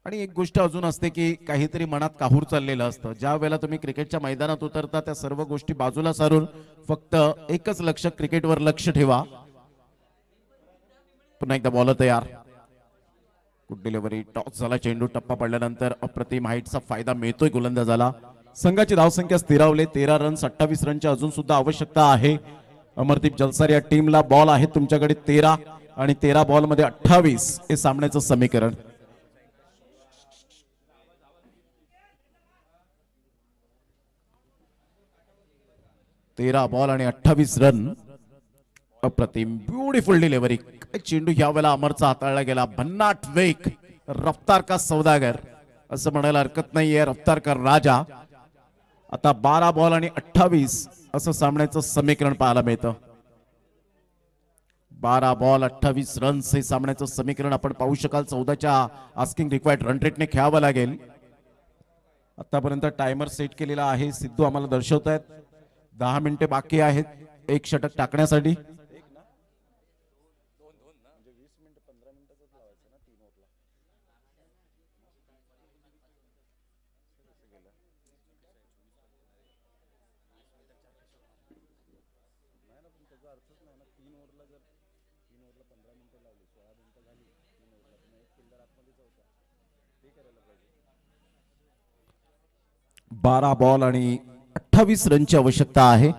आणि एक गोष्ट अजून असते की काहीतरी मनात काहूर चाललेलं असतं. ज्या वेळेला तुम्ही क्रिकेटच्या मैदानात उतरता त्या सर्व गोष्टी बाजूला सारून फक्त एकच लक्ष, क्रिकेटवर लक्ष ठेवा. पुन्हा एकदा बॉल तयार, गुड डिलिव्हरी, टॉस झाला, चेंडू टप्पा पडल्यानंतर अप्रतिम हाईटचा फायदा मिळतोय गोलंदाजाला. संघाची धावसंख्या स्थिरावली, 13 रन्स, 28 रनची अजून सुद्धा आवश्यकता आहे. अमरदीप जलसार या टीमला बॉल आहे तुमच्याकडे 13 आणि 13 बॉल मध्ये 28 हे सामन्याचं समीकरण. तेरा बॉल आणि 28 रन. अप्रतिम, ब्युटिफुल डिलिव्हरी. चेंडू या वेळेला अमरचा हाताळला गेला. भन्नाट वेग, रफ्तार का सौदागर असं म्हणायला हरकत नाहीये, रफ्तार का राजा. आता 12 बॉल आणि 28 असं सामन्याचं समीकरण पाहायला मिळतं. 12 बॉल 28 रन्स हे सामन्याचं समीकरण आपण पाहू शकाल. 14च्या आस्किंग रिक्वायर्ड रन रेटने खेळावं लागेल. आतापर्यंत टायमर सेट केलेला आहे, सिद्धू आम्हाला दर्शवत आहेत. 10 मिनिटे बाकी आहेत एक षटक टाकण्यासाठी. बारा बॉल आणि 28 रनची आवश्यकता आहे.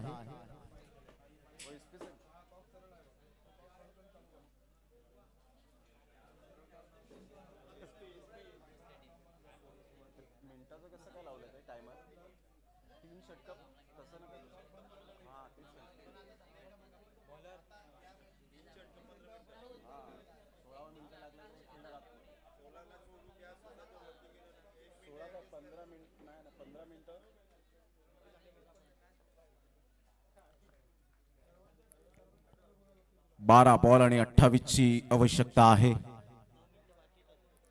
बारा बॉल आणि 28 ची आवश्यकता आहे.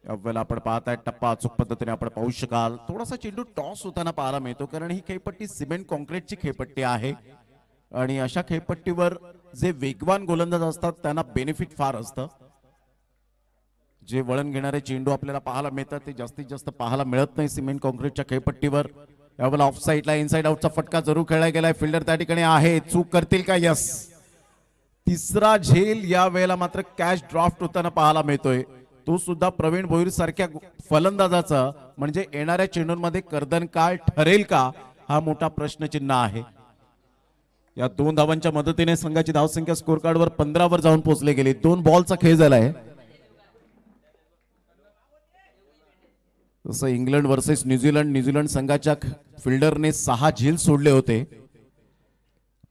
यावेळेला आपण पाहताय टप्पा अचूक पद्धतीने आपण पाहू शकाल. थोडासा चेंडू टॉस होताना पाहायला मिळतो, कारण ही खेळपट्टी सिमेंट कॉन्क्रीटची खेळपट्टी आहे आणि अशा खेळपट्टीवर जे वेगवान गोलंदाज असतात त्यांना बेनिफिट फार असतं. जे वळण घेणारे चेंडू आपल्याला पाहायला मिळतात ते जास्तीत जास्त पाहायला मिळत नाही सिमेंट कॉन्क्रीटच्या खेळपट्टीवर. यावेळेला ऑफ साईडला इनसाइड आउटचा फटका जरूर खेळला गेलाय. फिल्डर त्या ठिकाणी आहे, चूक करतील का? यस. तिसरा झेल या वेळेला मात्र कॅच ड्राफ्ट होताना पाहायला मिळतोय, तो सुद्धा प्रवीण भोईर सारख्या फलंदाजाचा. म्हणजे येणाऱ्या चेंडूंमध्ये कर्दन काळ ठरेल का हा मोठा प्रश्नचिन्ह आहे. या 2 धावांच्या मदतीने संघाची धावसंख्या स्कोर कार्डवर 15 वर जाऊन पोहोचले गेली. 2 बॉलचा खेळ झालाय. जसं इंग्लंड वर्सेस न्यूझीलंड संघाच्या फिल्डरने 6 झेल सोडले होते.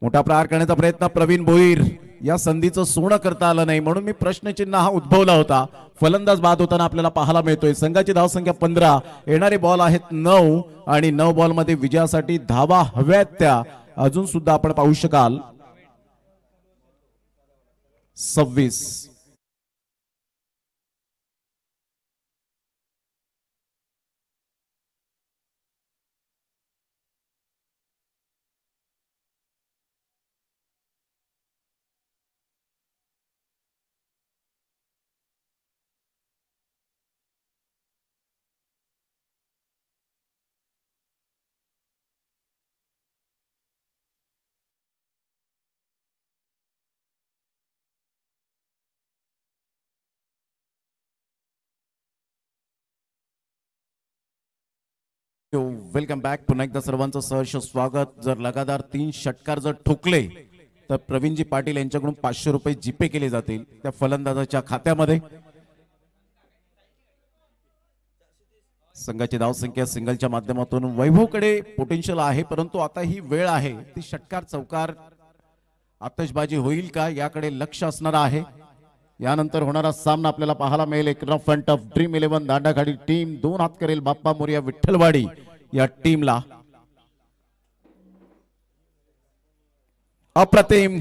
मोठा प्रहार करण्याचा प्रयत्न प्रवीण भोईर, या संधीचं सोनं करता आलं नाही म्हणून मी प्रश्नचिन्ह हा उद्भवला होता. फलंदाज बाद होताना आपल्याला पाहायला मिळतोय. संघाची धावसंख्या 15, येणारे बॉल आहेत 9 आणि 9 बॉल मध्ये विजयासाठी धावा हव्यात त्या अजून सुद्धा आपण पाहू शकाल 26. Welcome back. पुन्हा एकदा सर्वांचं सहर्ष स्वागत. जर लगातार 3 षटकार जर ठोकले तर प्रवीणजी पाटील यांच्याकडून 500 रुपये जीपे केले जातील त्या फलंदाजाच्या खात्यामध्ये. संघाची धावसंख्या सिंगलच्या माध्यमातून वैभवकडे पोटेन्शियल आहे, परंतु आता ही वेळ आहे ती षटकार चौकार आतषबाजी होईल का याकडे लक्ष असणार आहे. यानंतर होणारा सामना आपल्याला पाहायला मिळेल एक फ्रंट ऑफ ड्रीम 11 दांडाखाडी टीम 2 हात करेल बाप्पा मोरिया विठ्ठलवाडी या टीमला. अप्रतिम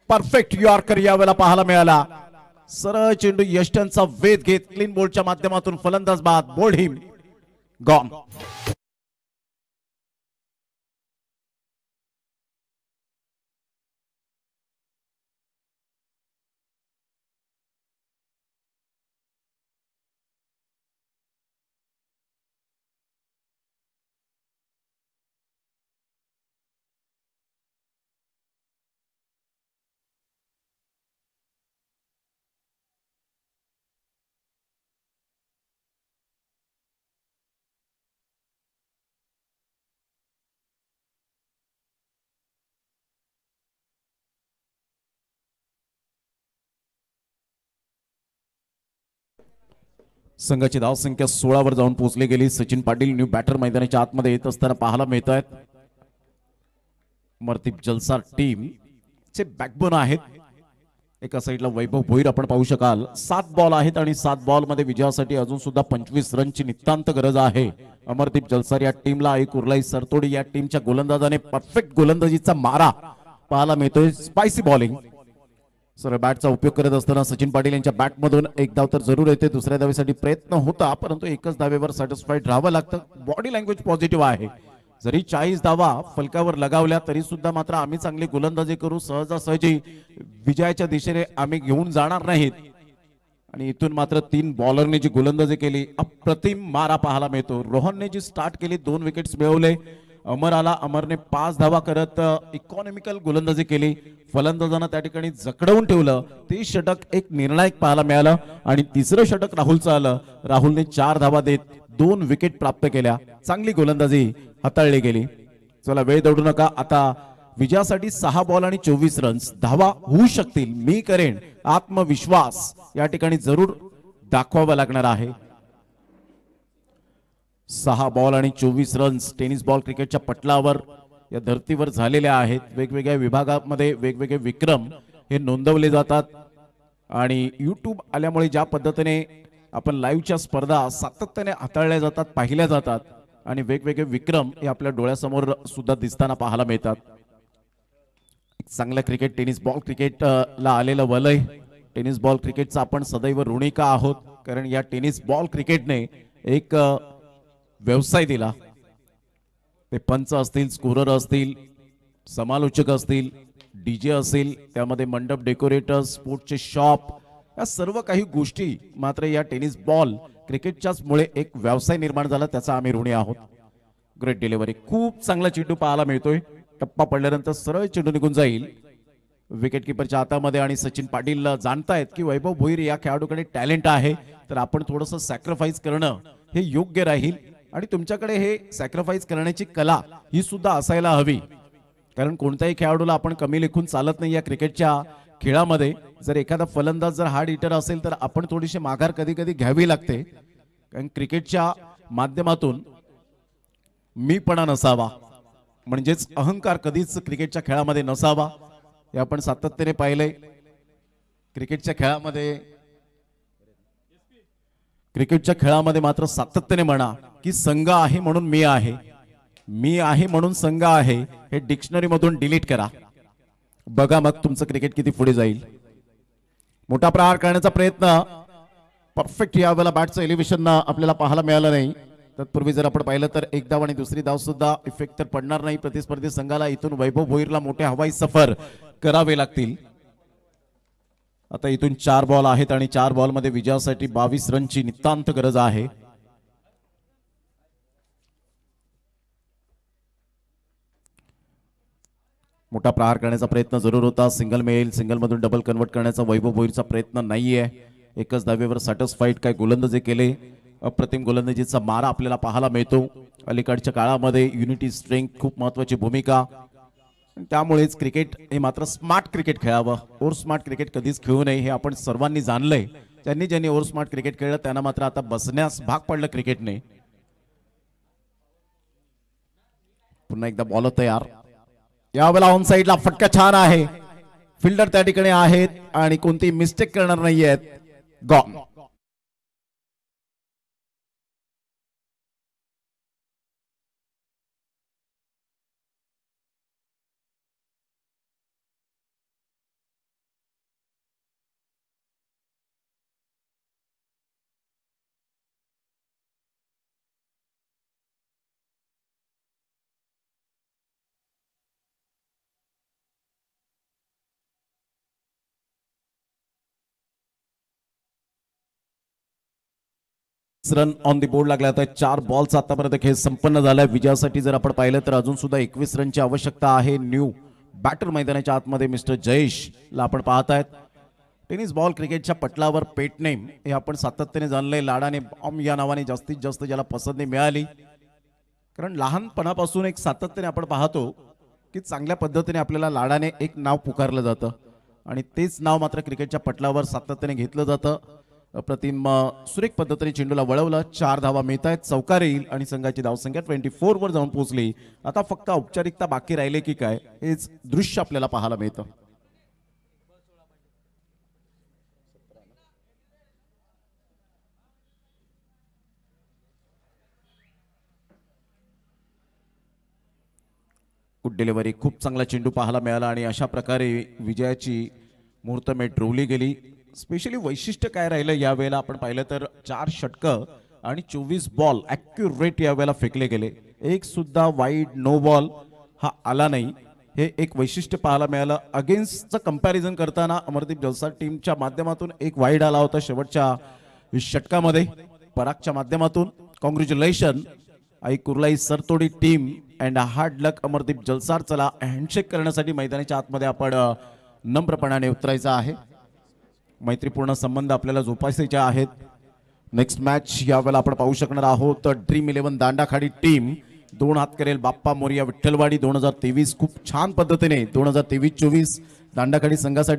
परफेक्ट यॉर्कर यावेळेला पाहायला मिळाला. सरळ चेंडू यष्टनचा वेध घेत क्लीन बोल्डच्या माध्यमातून फलंदाज बाद बोल्ड हिम गॉन. संघाची धावसंख्या 16 वर जाऊन पोहोचली गेली. सचिन पाटील न्यू बॅटर मैदानाच्या आतमध्ये येत असताना पाहायला मिळत आहेत. अमरदीप जलसार टीम चे बॅकबोन आहेत. एका साईडला वैभव भोईर आपण पाहू शकाल. 7 बॉल आहेत आणि 7 बॉल मध्ये विजयासाठी अजून सुद्धा 25 रनची नितांत गरज आहे. अमरदीप जलसार या टीमला एक उर्लाई सरतोडी या टीमच्या गोलंदाजाने परफेक्ट गोलंदाजीचा मारा पाहायला मिळतोय. Spicy bowling. सरळ बॅटचा उपयोग करत असताना सचिन पाटील यांच्या बॅटमधून एक धाव तर जरूर येते. दुसऱ्या धावेसाठी प्रयत्न होता परंतु एकच धावेवर सॅटिस्फाईड राहावं लागतं. बॉडी लँग्वेज पॉझिटिव्ह आहे. जरी 40 धावा फलकावर लगावल्या तरी सुद्धा मात्र आम्ही चांगली गोलंदाजी करू, सहजासहजी विजयाच्या दिशेने आम्ही घेऊन जाणार नाहीत. आणि इथून मात्र 3 बॉलरने जी गोलंदाजी केली अप्रतिम मारा पाहायला मिळतो. रोहनने जी स्टार्ट केली 2 विकेट्स मिळवले. अमर आला. अमरने 5 धावा करत इकॉनॉमिकल गोलंदाजी केली. फलंदाजांना त्या ठिकाणी जकडवून ठेवलं. ते षटक एक निर्णायक पाहायला मिळालं आणि तिसरं षटक राहुलचं आलं. राहुलने 4 धावा देत 2 विकेट प्राप्त केल्या. चांगली गोलंदाजी हाताळली गेली. चला वेळ दौडू नका. आता विजयासाठी 6 बॉल आणि 24 रन्स. धावा होऊ शकतील. मी करेन आत्मविश्वास या ठिकाणी जरूर दाखवावा लागणार आहे. 6 बॉल आणि 24 रन्स टेनिस बॉल क्रिकेटच्या पटलावर या धर्तीवर झालेल्या आहेत. वेगवेगळ्या विभागामध्ये वेगवेगळे विक्रम हे नोंदवले जातात आणि यूट्यूब आल्यामुळे ज्या पद्धतीने आपण लाईव्हच्या स्पर्धा सातत्याने हाताळल्या जातात, पाहिल्या जातात आणि वेगवेगळे विक्रम हे आपल्या डोळ्यासमोर सुद्धा दिसताना पाहायला मिळतात. चांगलं क्रिकेट टेनिस बॉल क्रिकेटला आलेलं वलय. टेनिस बॉल क्रिकेटचा आपण सदैव ऋणी का आहोत, कारण या टेनिस बॉल क्रिकेटने एक व्यवसाय दिला. ते पंच असतील, स्कोरर असतील, समालोचक असतील, डीजे असेल, त्यामध्ये मंडप डेकोरेटर्स, स्पोर्टचे शॉप, या सर्व काही गोष्टी मात्र या टेनिस बॉल क्रिकेटच्याच मुळे एक व्यवसाय निर्माण झाला. त्याचा आम्ही ऋणी आहोत. Great delivery. खूप चांगला चेंडू पाहायला मिळतोय. टप्पा पडल्यानंतर सरळ चेंडू निघून जाईल विकेट किपरच्या हातामध्ये. आणि सचिन पाटील जाणतायत की वैभव भोईर या खेळाडूकडे टॅलेंट आहे, तर आपण थोडंसं सॅक्रिफाईस करणं हे योग्य राहील. आणि तुमच्याकडे हे सॅक्रिफाईस करण्याची कला ही सुद्धा असायला हवी, कारण कोणत्याही खेळाडूला आपण कमी लेखून चालत नाही या क्रिकेटच्या खेळामध्ये. जर एखादा फलंदाज जर हार्ड हिटर असेल तर आपण थोडीशी माघार कधी कधी घ्यावी लागते, कारण क्रिकेटच्या माध्यमातून मीपणा नसावा, म्हणजेच अहंकार कधीच क्रिकेटच्या खेळामध्ये नसावा. हे आपण सातत्याने पाहिलंय. क्रिकेटच्या खेळामध्ये मात्र सातत्याने म्हणा की संघ आहे म्हणून मी आहे, मी आहे म्हणून संघ आहे, हे डिक्शनरी मधून डिलीट करा. बघा मग तुमचं क्रिकेट किती पुढे जाईल. मोठा प्रहार करण्याचा प्रयत्न परफेक्ट यावेळेला बॅटचं एलिव्हेशन आपल्याला पाहायला मिळालं नाही. तत्पूर्वी जर आपण पाहिलं तर एक धाव आणि दुसरी धाव सुद्धा इफेक्ट तर पडणार नाही. प्रतिस्पर्धी संघाला इथून वैभव भोईरला मोठे हवाई सफर करावे लागतील. आता इथून 4 बॉल आहेत आणि 4 बॉल मध्ये विजयासाठी 22 रनची नितांत गरज आहे. मोठा प्रहार करण्याचा प्रयत्न जरूर होता. सिंगल मिळेल, सिंगल मधून डबल कन्वर्ट करण्याचा वैभव भोईरचा प्रयत्न नाहीये. एकच धावेवर सॅटिस्फाईड काय गोलंदाजी केले. अप्रतिम गोलंदाजीचा मारा आपल्याला पाहायला मिळतो. अलीकडच्या काळामध्ये युनिटी स्ट्रेंथ खूप महत्वाची भूमिका. त्यामुळेच क्रिकेट हे मात्र स्मार्ट क्रिकेट खेळावं. ओव्हर स्मार्ट क्रिकेट कधीच खेळू नये हे आपण सर्वांनी जाणलंय. ज्यांनी ज्यांनी ओव्हर स्मार्ट क्रिकेट खेळलं त्यांना मात्र आता बसण्यास भाग पडलं क्रिकेटने. पुन्हा एकदा बॉल तयार. यावेळेला ऑन साइडला फटका छान आहे. फिल्डर त्या ठिकाणी आहेत आणि कोणती मिस्टेक करणार नाहीयेत. Gone. Run on the board लागला. आता 4 बॉल्स आतापर्यंत खेळ संपन्न झालाय. विजयासाठी जर आपण पाहिलं तर अजून सुद्धा 21 रनची आवश्यकता आहे. न्यू बॅटर मैदानाच्या आतमध्ये मिस्टर जयेशला आपण पाहतायत. टेनिस बॉल क्रिकेटच्या पटलावर पेट नेम हे आपण सातत्याने जाणलंय. लाडाने बॉम्ब या नावाने जास्तीत जास्त ज्याला पसंती मिळाली, कारण लहानपणापासून एक सातत्याने आपण पाहतो की चांगल्या पद्धतीने आपल्याला लाडाने एक नाव पुकारलं जातं आणि तेच नाव मात्र क्रिकेटच्या पटलावर सातत्याने घेतलं जातं. अप्रतिम सुरेख पद्धतीने चेंडूला वळवलं. 4 धावा मिळत आहेत. चौकार येईल आणि संघाची धावसंख्या 24 वर जाऊन पोहोचली. आता फक्त औपचारिकता बाकी राहिले की काय हेच दृश्य आपल्याला पाहायला मिळतं. Good delivery. खूप चांगला चेंडू पाहायला मिळाला आणि अशा प्रकारे विजयाची मुहूर्तमेढ रोवली गेली. स्पेशली वैशिष्ट्य काय राहिलं यावेळेला आपण पाहिलं तर 4 षटकं आणि 24 बॉल ॲक्युरेट यावेळेला फेकले गेले. एक सुद्धा वाईड नो बॉल हा आला नाही. हे एक वैशिष्ट्य पाहायला मिळालं. अगेन्स्टचं कंपॅरिझन करताना अमरदीप जलसार टीमच्या माध्यमातून एक वाईड आला होता शेवटच्या षटकामध्ये परागच्या माध्यमातून. Congratulation Aai Kurlai Sartodi team and hard luck Amardeep Jalsar. चला हँडशेक करण्यासाठी मैदानाच्या आतमध्ये आपण नम्रपणाने उतरायचं आहे. मैत्रीपूर्ण संबंध आपल्याला जोपासायचे आहेत. नेक्स्ट मॅच यावेळेला आपण पाहू शकणार आहोत. ड्रीम 11 दांडाखाडी टीम 2 हात करेल बाप्पा मोरिया विठ्ठलवाडी 2023. खूप छान पद्धतीने 2023-24 दांडाखाडी संघासाठी